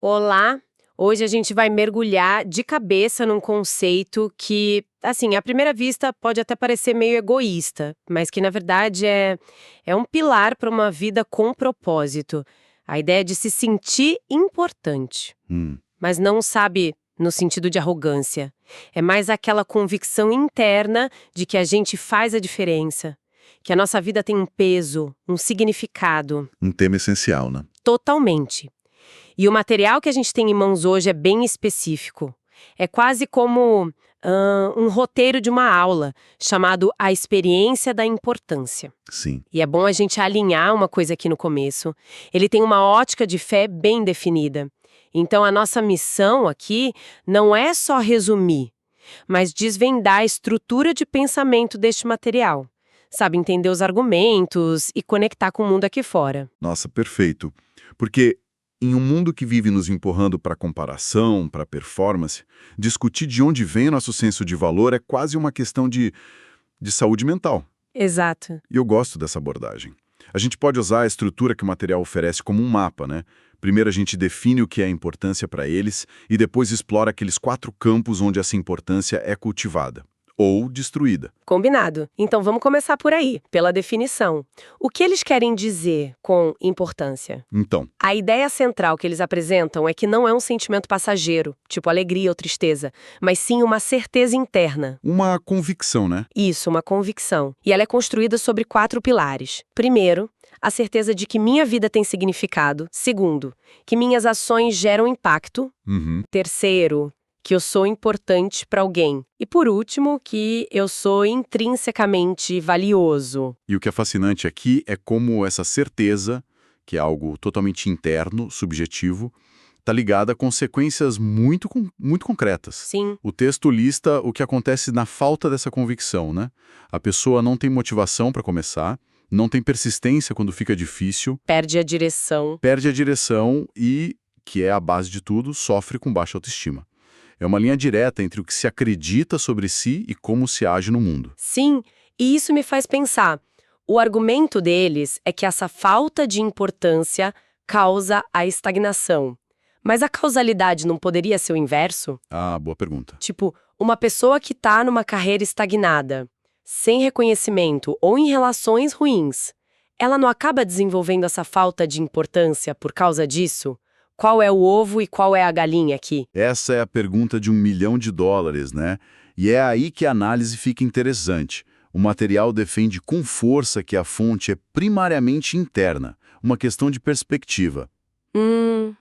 Olá! Hoje a gente vai mergulhar de cabeça num conceito que, assim, à primeira vista pode até parecer meio egoísta, mas que na verdade é um pilar para uma vida com propósito. A ideia de se sentir importante, Hum, mas não sabe no sentido de arrogância. É mais aquela convicção interna de que a gente faz a diferença, que a nossa vida tem um peso, um significado. um tema essencial, né? Totalmente. E o material que a gente tem em mãos hoje é bem específico. É quase como um roteiro de uma aula, chamado A Experiência da Importância. Sim. E é bom a gente alinhar uma coisa aqui no começo. Ele tem uma ótica de fé bem definida. Então a nossa missão aqui não é só resumir, mas desvendar a estrutura de pensamento deste material. Sabe, entender os argumentos e conectar com o mundo aqui fora. Nossa, perfeito. Porque em um mundo que vive nos empurrando para comparação, para performance, discutir de onde vem nosso senso de valor é quase uma questão de saúde mental. Exato. E eu gosto dessa abordagem. A gente pode usar a estrutura que o material oferece como um mapa, né? Primeiro a gente define o que é importância para eles e depois explora aqueles 4 campos onde essa importância é cultivada ou destruída. Combinado. Então vamos começar por aí, pela definição. O que eles querem dizer com importância? Então, A ideia central que eles apresentam é que não é um sentimento passageiro, tipo alegria ou tristeza, mas sim uma certeza interna. uma convicção, né? Isso, uma convicção. E ela é construída sobre 4 pilares. Primeiro, a certeza de que minha vida tem significado. Segundo, que minhas ações geram impacto. Uhum. Terceiro, que eu sou importante para alguém. E por último, que eu sou intrinsecamente valioso. E o que é fascinante aqui é como essa certeza, que é algo totalmente interno, subjetivo, está ligada a consequências muito concretas. Sim, O texto lista o que acontece na falta dessa convicção, né? A pessoa não tem motivação para começar, não tem persistência quando fica difícil, perde a direção. perde a direção e, que é a base de tudo, sofre com baixa autoestima. É uma linha direta entre o que se acredita sobre si e como se age no mundo. Sim, e isso me faz pensar. O argumento deles é que essa falta de importância causa a estagnação. Mas a causalidade não poderia ser o inverso? Ah, boa pergunta. Tipo, uma pessoa que está numa carreira estagnada, sem reconhecimento ou em relações ruins, ela não acaba desenvolvendo essa falta de importância por causa disso? Qual é o ovo e qual é a galinha aqui? Essa é a pergunta de $1 milhão, né? E é aí que a análise fica interessante. O material defende com força que a fonte é primariamente interna, uma questão de perspectiva. Hum,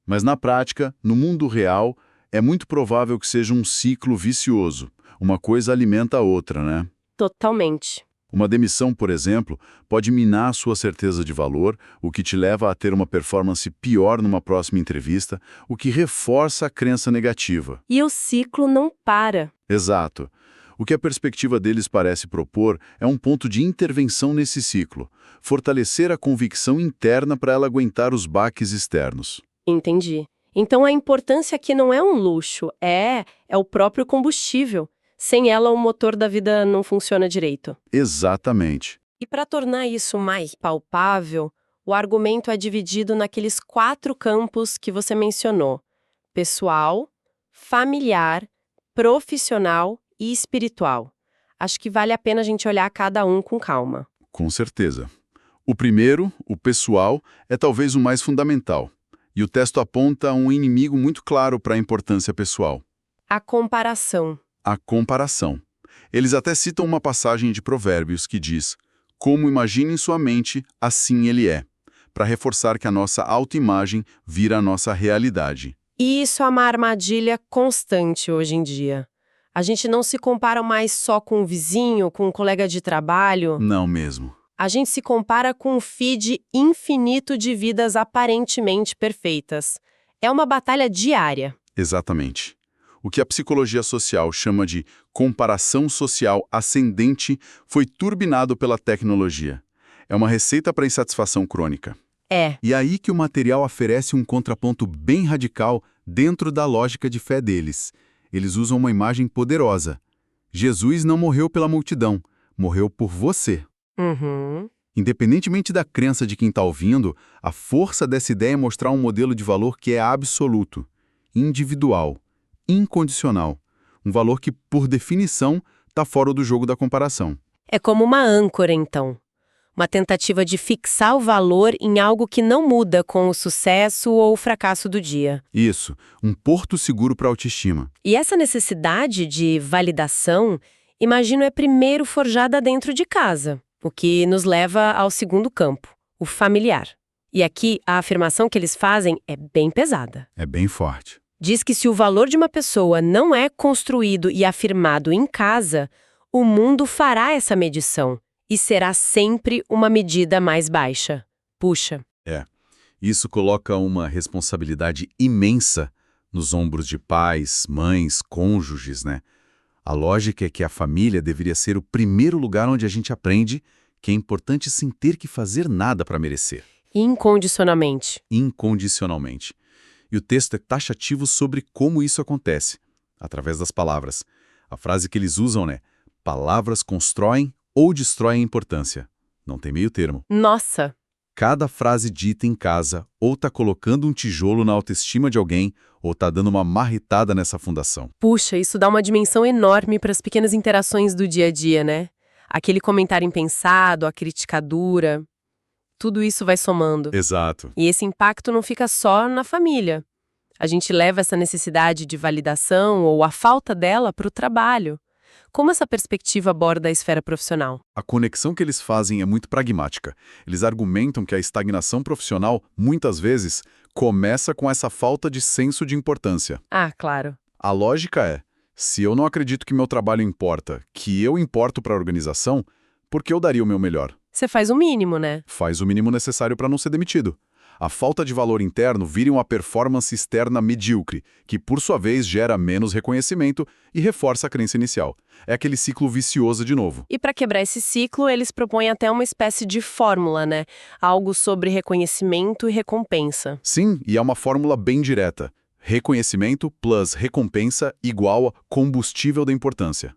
Mas na prática, no mundo real, é muito provável que seja um ciclo vicioso. Uma coisa alimenta a outra, né? totalmente. Uma demissão, por exemplo, pode minar sua certeza de valor, o que te leva a ter uma performance pior numa próxima entrevista, o que reforça a crença negativa. E o ciclo não para. Exato. O que a perspectiva deles parece propor é um ponto de intervenção nesse ciclo, fortalecer a convicção interna para ela aguentar os baques externos. Entendi. Então a importância aqui não é um luxo, é o próprio combustível. Sem ela, o motor da vida não funciona direito. Exatamente. E para tornar isso mais palpável, o argumento é dividido naqueles 4 campos que você mencionou: pessoal, familiar, profissional e espiritual. Acho que vale a pena a gente olhar cada um com calma. Com certeza. O primeiro, o pessoal, é talvez o mais fundamental. E o texto aponta um inimigo muito claro para a importância pessoal: A comparação. a comparação. Eles até citam uma passagem de Provérbios que diz: "Como imagina em sua mente, assim ele é", para reforçar que a nossa autoimagem vira a nossa realidade. E isso é uma armadilha constante hoje em dia. A gente não se compara mais só com o vizinho, com um colega de trabalho. Não mesmo. A gente se compara com um feed infinito de vidas aparentemente perfeitas. É uma batalha diária. Exatamente. O que a psicologia social chama de comparação social ascendente foi turbinado pela tecnologia. É uma receita para insatisfação crônica. É, E aí que o material oferece um contraponto bem radical dentro da lógica de fé deles. Eles usam uma imagem poderosa. Jesus não morreu pela multidão, morreu por você. uhum. Independentemente da crença de quem está ouvindo, a força dessa ideia é mostrar um modelo de valor que é absoluto, individual, incondicional. Um valor que, por definição, está fora do jogo da comparação. É como uma âncora, então. Uma tentativa de fixar o valor em algo que não muda com o sucesso ou o fracasso do dia. Isso, um porto seguro para a autoestima. E essa necessidade de validação, imagino, é primeiro forjada dentro de casa, o que nos leva ao segundo campo, o familiar. E aqui, a afirmação que eles fazem é bem pesada. É bem forte. Diz que se o valor de uma pessoa não é construído e afirmado em casa, o mundo fará essa medição e será sempre uma medida mais baixa. Puxa. Isso coloca uma responsabilidade imensa nos ombros de pais, mães, cônjuges, né? A lógica é que a família deveria ser o primeiro lugar onde a gente aprende que é importante sem ter que fazer nada para merecer. Incondicionalmente. Incondicionalmente. E o texto é taxativo sobre como isso acontece, através das palavras. A frase que eles usam é: palavras constroem ou destroem a importância. Não tem meio termo. Nossa! Cada frase dita em casa ou está colocando um tijolo na autoestima de alguém ou está dando uma marretada nessa fundação. Puxa, isso dá uma dimensão enorme para as pequenas interações do dia a dia, né? Aquele comentário impensado, a crítica dura, tudo isso vai somando. Exato. E esse impacto não fica só na família. A gente leva essa necessidade de validação ou a falta dela para o trabalho. Como essa perspectiva aborda a esfera profissional? A conexão que eles fazem é muito pragmática. Eles argumentam que a estagnação profissional, muitas vezes, começa com essa falta de senso de importância. Ah, claro. A lógica é: se eu não acredito que meu trabalho importa, que eu importo para a organização, por que eu daria o meu melhor? Você faz o mínimo, né? Faz o mínimo necessário para não ser demitido. A falta de valor interno vira uma performance externa medíocre, que por sua vez gera menos reconhecimento e reforça a crença inicial. É aquele ciclo vicioso de novo. E para quebrar esse ciclo, eles propõem até uma espécie de fórmula, né? Algo sobre reconhecimento e recompensa. Sim, e é uma fórmula bem direta. Reconhecimento plus recompensa igual a combustível da importância.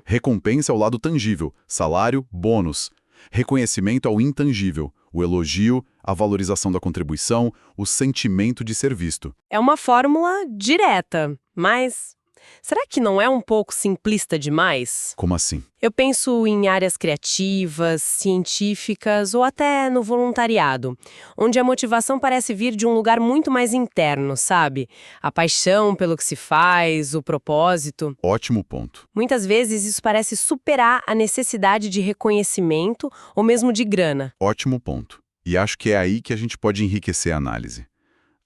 Recompensa é o lado tangível, salário, bônus. Reconhecimento ao intangível, o elogio, a valorização da contribuição, o sentimento de ser visto. É uma fórmula direta, mas será que não é um pouco simplista demais? Como assim? Eu penso em áreas criativas, científicas ou até no voluntariado, onde a motivação parece vir de um lugar muito mais interno, sabe? A paixão pelo que se faz, o propósito. Ótimo ponto. Muitas vezes isso parece superar a necessidade de reconhecimento ou mesmo de grana. Ótimo ponto. E acho que é aí que a gente pode enriquecer a análise.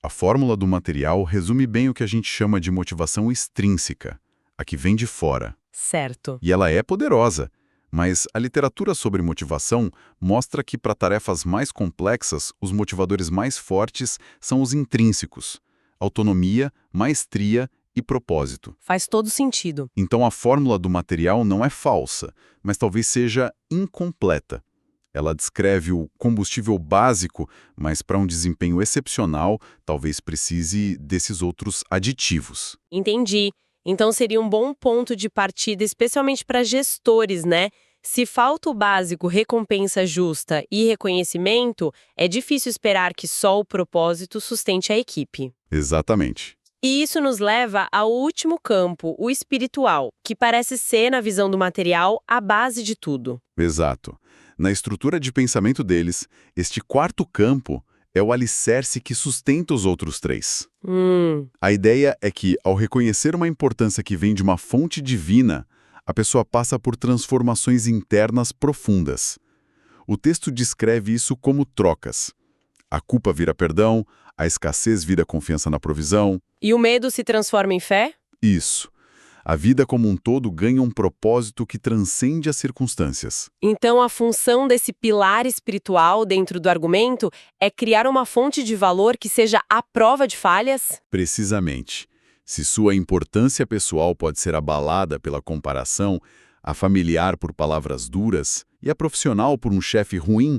A fórmula do material resume bem o que a gente chama de motivação extrínseca, a que vem de fora. Certo. E ela é poderosa, mas a literatura sobre motivação mostra que para tarefas mais complexas, os motivadores mais fortes são os intrínsecos: autonomia, maestria e propósito. Faz todo sentido. Então a fórmula do material não é falsa, mas talvez seja incompleta. Ela descreve o combustível básico, mas para um desempenho excepcional, talvez precise desses outros aditivos. Entendi. Então seria um bom ponto de partida, especialmente para gestores, né? Se falta o básico, recompensa justa e reconhecimento, é difícil esperar que só o propósito sustente a equipe. Exatamente. E isso nos leva ao último campo, o espiritual, que parece ser, na visão do material, a base de tudo. Exato. Na estrutura de pensamento deles, este quarto campo é o alicerce que sustenta os outros três. A ideia é que, ao reconhecer uma importância que vem de uma fonte divina, a pessoa passa por transformações internas profundas. O texto descreve isso como trocas. A culpa vira perdão, a escassez vira confiança na provisão. E o medo se transforma em fé? Isso. A vida como um todo ganha um propósito que transcende as circunstâncias. Então a função desse pilar espiritual dentro do argumento é criar uma fonte de valor que seja à prova de falhas? Precisamente. Se sua importância pessoal pode ser abalada pela comparação, a familiar por palavras duras e a profissional por um chefe ruim,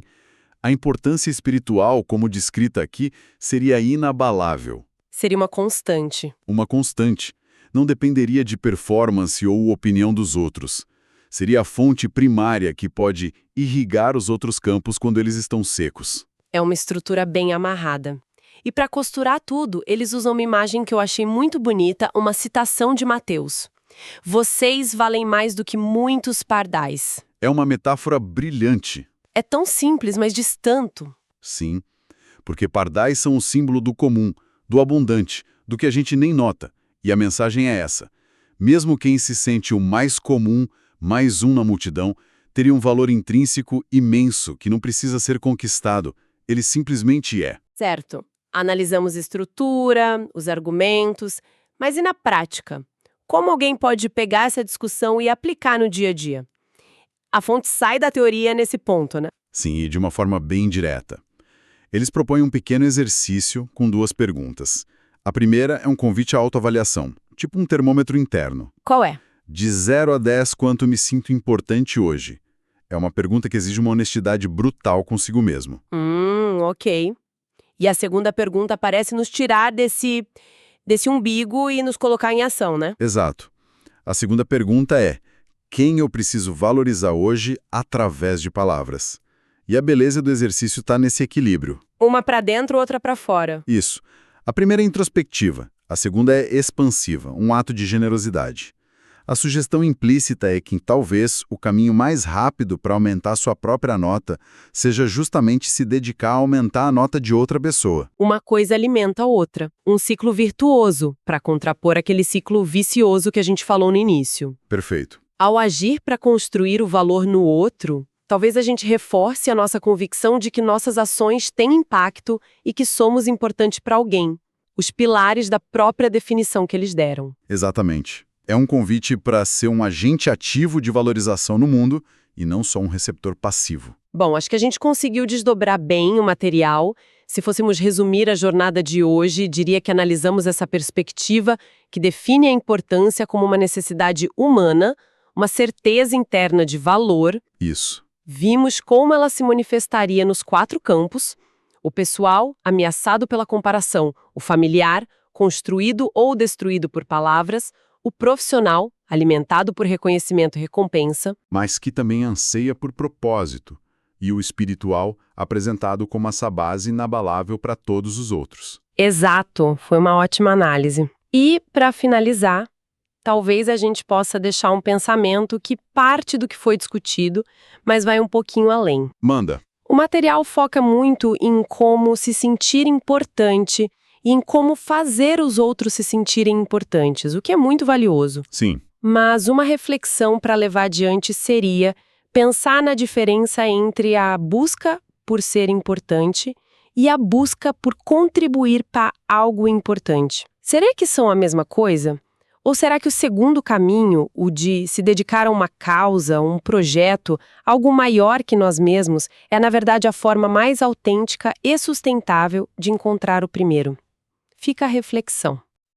a importância espiritual, como descrita aqui, seria inabalável. Seria uma constante. Uma constante. Não dependeria de performance ou opinião dos outros. Seria a fonte primária que pode irrigar os outros campos quando eles estão secos. É uma estrutura bem amarrada. E para costurar tudo, eles usam uma imagem que eu achei muito bonita, uma citação de Mateus. Vocês valem mais do que muitos pardais. É uma metáfora brilhante. É tão simples, mas diz tanto. Sim, porque pardais são o símbolo do comum, do abundante, do que a gente nem nota. E a mensagem é essa. Mesmo quem se sente o mais comum, mais um na multidão, teria um valor intrínseco imenso que não precisa ser conquistado. Ele simplesmente é. Certo. Analisamos estrutura, os argumentos, mas e na prática? Como alguém pode pegar essa discussão e aplicar no dia a dia? A fonte sai da teoria nesse ponto, né? Sim, e de uma forma bem direta. Eles propõem um pequeno exercício com 2 perguntas. A primeira é um convite à autoavaliação, tipo um termômetro interno. Qual é? De 0 a 10, quanto me sinto importante hoje? É uma pergunta que exige uma honestidade brutal consigo mesmo. Ok. E a segunda pergunta parece nos tirar desse umbigo e nos colocar em ação, né? Exato. A segunda pergunta é: quem eu preciso valorizar hoje através de palavras? E a beleza do exercício está nesse equilíbrio. Uma para dentro, outra para fora. Isso. A primeira é introspectiva, a segunda é expansiva, um ato de generosidade. A sugestão implícita é que talvez o caminho mais rápido para aumentar sua própria nota seja justamente se dedicar a aumentar a nota de outra pessoa. Uma coisa alimenta a outra. Um ciclo virtuoso, para contrapor aquele ciclo vicioso que a gente falou no início. Perfeito. Ao agir para construir o valor no outro, talvez a gente reforce a nossa convicção de que nossas ações têm impacto e que somos importantes para alguém. Os pilares da própria definição que eles deram. Exatamente. É um convite para ser um agente ativo de valorização no mundo e não só um receptor passivo. Bom, acho que a gente conseguiu desdobrar bem o material. Se fôssemos resumir a jornada de hoje, diria que analisamos essa perspectiva que define a importância como uma necessidade humana, uma certeza interna de valor. Isso. Vimos como ela se manifestaria nos 4 campos: o pessoal, ameaçado pela comparação; o familiar, construído ou destruído por palavras; o profissional, alimentado por reconhecimento e recompensa. Mas que também anseia por propósito. E o espiritual, apresentado como essa base inabalável para todos os outros. Exato, foi uma ótima análise. E, para finalizar, talvez a gente possa deixar um pensamento que parte do que foi discutido, mas vai um pouquinho além. Manda. O material foca muito em como se sentir importante e em como fazer os outros se sentirem importantes, o que é muito valioso. Sim. Mas uma reflexão para levar adiante seria pensar na diferença entre a busca por ser importante e a busca por contribuir para algo importante. Será que são a mesma coisa? Ou será que o segundo caminho, o de se dedicar a uma causa, um projeto, algo maior que nós mesmos, é na verdade a forma mais autêntica e sustentável de encontrar o primeiro? Fica a reflexão.